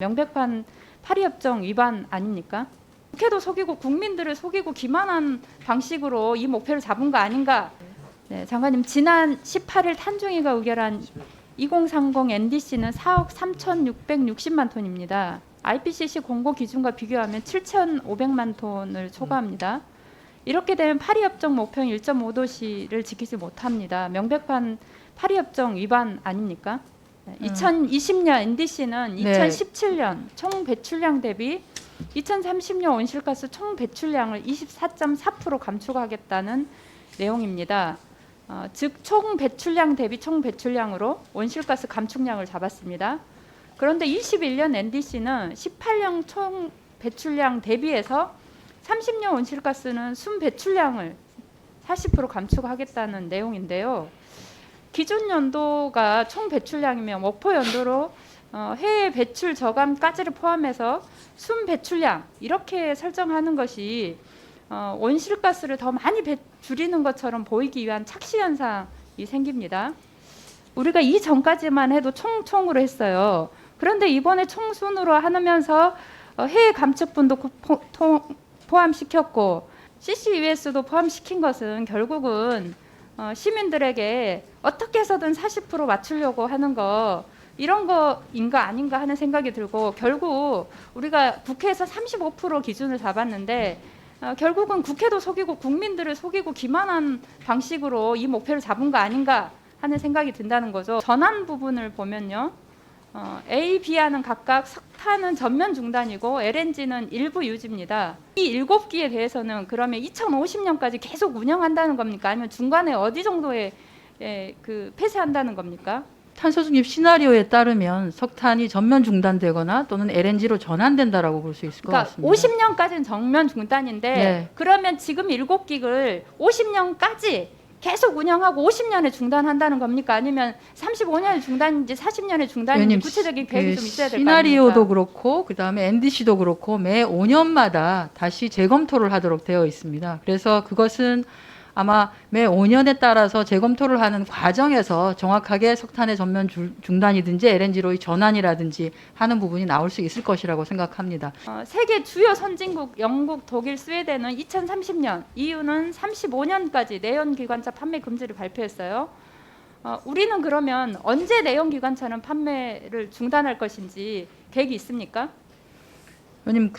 명백한 파리협정 위반 아닙니까? 국회도 속이고 국민들을 속이고 기만한 방식으로 이 목표를 잡은 거 아닌가? 네, 장관님, 지난 18일 탄중위가 의결한 2030 NDC는 4억 3,660만 톤입니다. IPCC 공고 기준과 비교하면 7,500만 톤을 초과합니다. 이렇게 되면 파리협정 목표인 1.5도씨를 지키지 못합니다. 명백한 파리협정 위반 아닙니까? 2020년 NDC는 2017년 총 배출량 대비 2030년 온실가스 총 배출량을 24.4% 감축하겠다는 내용입니다. 즉 총 배출량 대비 총 배출량으로 온실가스 감축량을 잡았습니다. 그런데 21년 NDC는 18년 총 배출량 대비해서 30년 온실가스는 순 배출량을 40% 감축하겠다는 내용인데요. 기준 연도가 총 배출량이면 목표 연도로 해외 배출 저감까지를 포함해서 순 배출량 이렇게 설정하는 것이 온실가스를 더 많이 줄이는 것처럼 보이기 위한 착시 현상이 생깁니다. 우리가 이전까지만 해도 총으로 했어요. 그런데 이번에 총순으로 하면서 해외 감축분도 포함시켰고 CCUS도 포함시킨 것은 결국은 시민들에게 어떻게 해서든 40% 맞추려고 하는 거 이런 거인가 아닌가 하는 생각이 들고, 결국 우리가 국회에서 35% 기준을 잡았는데 결국은 국회도 속이고 국민들을 속이고 기만한 방식으로 이 목표를 잡은 거 아닌가 하는 생각이 든다는 거죠. 전환 부분을 보면요. A, B와는 각각 석탄은 전면 중단이고 LNG는 일부 유지입니다. 이 7기에 대해서는 그러면 2050년까지 계속 운영한다는 겁니까? 아니면 중간에 어디 정도에 폐쇄한다는 겁니까? 탄소 중립 시나리오에 따르면 석탄이 전면 중단되거나 또는 LNG로 전환된다라고 볼 수 있을 것 같습니다. 50년까지는 전면 중단인데 네. 그러면 지금 7기를 50년까지 계속 운영하고 50년에 중단한다는 겁니까? 아니면 35년에 중단인지 40년에 중단인지 구체적인 계획이 좀 있어야 될 거 아닙니까? 시나리오도 그렇고 그다음에 NDC도 그렇고 매 5년마다 다시 재검토를 하도록 되어 있습니다. 그래서 그것은 아마 매 5년에 따라서 재검토를 하는 과정에서 정확하게 석탄의 전면 중단이든지 LNG로의 전환이라든지 하는 부분이 나올 수 있을 것이라고 생각합니다. 세계 주요 선진국 영국, 독일, 스웨덴은 2030년, EU는 35년까지 내연기관차 판매 금지를 발표했어요. 우리는 그러면 언제 내연기관차는 판매를 중단할 것인지 계획이 있습니까? 왜냐면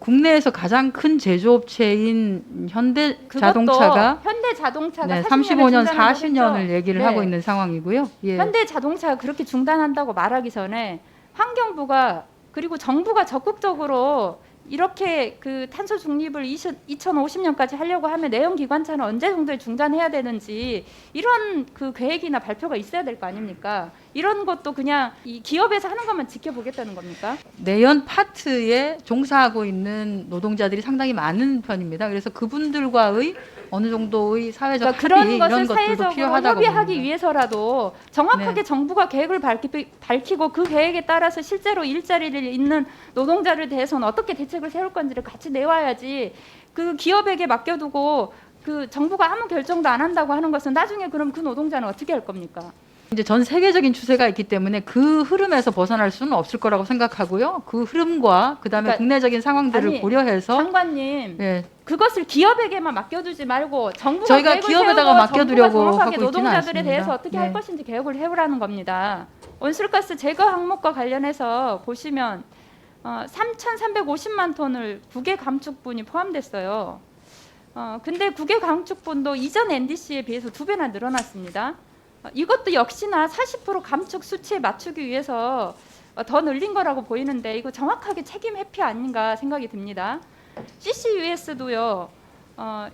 국내에서 가장 큰 제조업체인 현대자동차가 현대자동차가 35년, 40년을 얘기를 하고 있는 상황이고요. 예. 현대자동차가 그렇게 중단한다고 말하기 전에 환경부가 그리고 정부가 적극적으로 이렇게 탄소 중립을 2050년까지 하려고 하면 내연기관차는 언제 정도에 중단해야 되는지 이런 계획이나 발표가 있어야 될 거 아닙니까? 이런 것도 그냥 이 기업에서 하는 것만 지켜보겠다는 겁니까? 내연 파트에 종사하고 있는 노동자들이 상당히 많은 편입니다. 그래서 그분들과의 어느 정도의 사회적 그러니까 합의 그런 이런 것을 것들도 사회적으로 필요하다고 협의하기 봅니다. 위해서라도 정확하게 정부가 계획을 밝히고 그 계획에 따라서 실제로 일자리를 잇는 노동자를 대해서는 어떻게 대책을 세울 건지를 같이 내와야지, 그 기업에게 맡겨두고 정부가 아무 결정도 안 한다고 하는 것은 나중에 그럼 그 노동자는 어떻게 할 겁니까? 이제 전 세계적인 추세가 있기 때문에 그 흐름에서 벗어날 수는 없을 거라고 생각하고요. 그 흐름과 그다음에 국내적인 상황들을 고려해서 장관님, 예. 그것을 기업에게만 맡겨두지 말고 정부가 저희가 기업에다가 맡겨두려고 정확하게 하고 있지는 노동자들에 않습니다. 대해서 어떻게 할 것인지 계획을 해오라는 겁니다. 온실가스 제거 항목과 관련해서 보시면 3,350만 톤을 국외 감축분이 포함됐어요. 근데 국외 감축분도 이전 NDC에 비해서 2배나 늘어났습니다. 이것도 역시나 40% 감축 수치에 맞추기 위해서 더 늘린 거라고 보이는데 이거 정확하게 책임 회피 아닌가 생각이 듭니다. CCUS도요.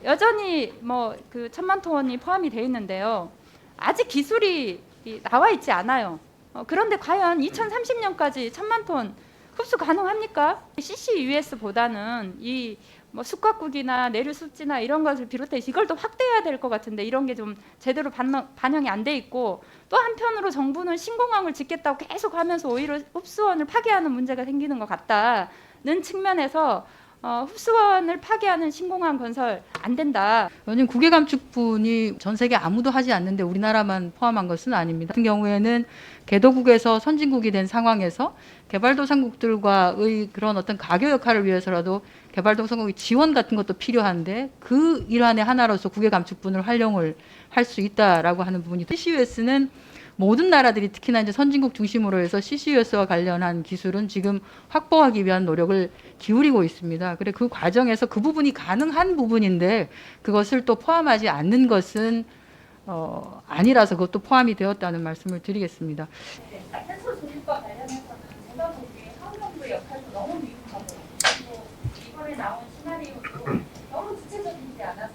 여전히 1,000만 톤이 포함이 되어 있는데요. 아직 기술이 나와 있지 않아요. 그런데 과연 2030년까지 1,000만 톤 흡수 가능합니까? CCUS보다는 이 숙각국이나 내류 습지나 이런 것을 비롯해서 이걸 더 확대해야 될 것 같은데 이런 게 좀 제대로 반영이 안 돼 있고, 또 한편으로 정부는 신공항을 짓겠다고 계속 하면서 오히려 흡수원을 파괴하는 문제가 생기는 것 같다는 측면에서 흡수원을 파괴하는 신공항 건설 안 된다. 왜냐하면 국외 감축분이 전 세계 아무도 하지 않는데 우리나라만 포함한 것은 아닙니다. 같은 경우에는 개도국에서 선진국이 된 상황에서 개발도상국들과의 그런 어떤 가교 역할을 위해서라도 개발도상국의 지원 같은 것도 필요한데 그 일환의 하나로서 국외 감축분을 활용을 할 수 있다라고 하는 부분이 CCUS는 모든 나라들이 특히나 이제 선진국 중심으로 해서 CCUS와 관련한 기술은 지금 확보하기 위한 노력을 기울이고 있습니다. 그래 그 과정에서 그 부분이 가능한 부분인데 그것을 또 포함하지 않는 것은 아니라서 그것도 포함이 되었다는 말씀을 드리겠습니다. 네, 탄소 조립과 관련해서는 제가 보기에 환경부의 역할도 너무 미흡하고 그리고 이번에 나온 시나리오도 너무 구체적이지 않아서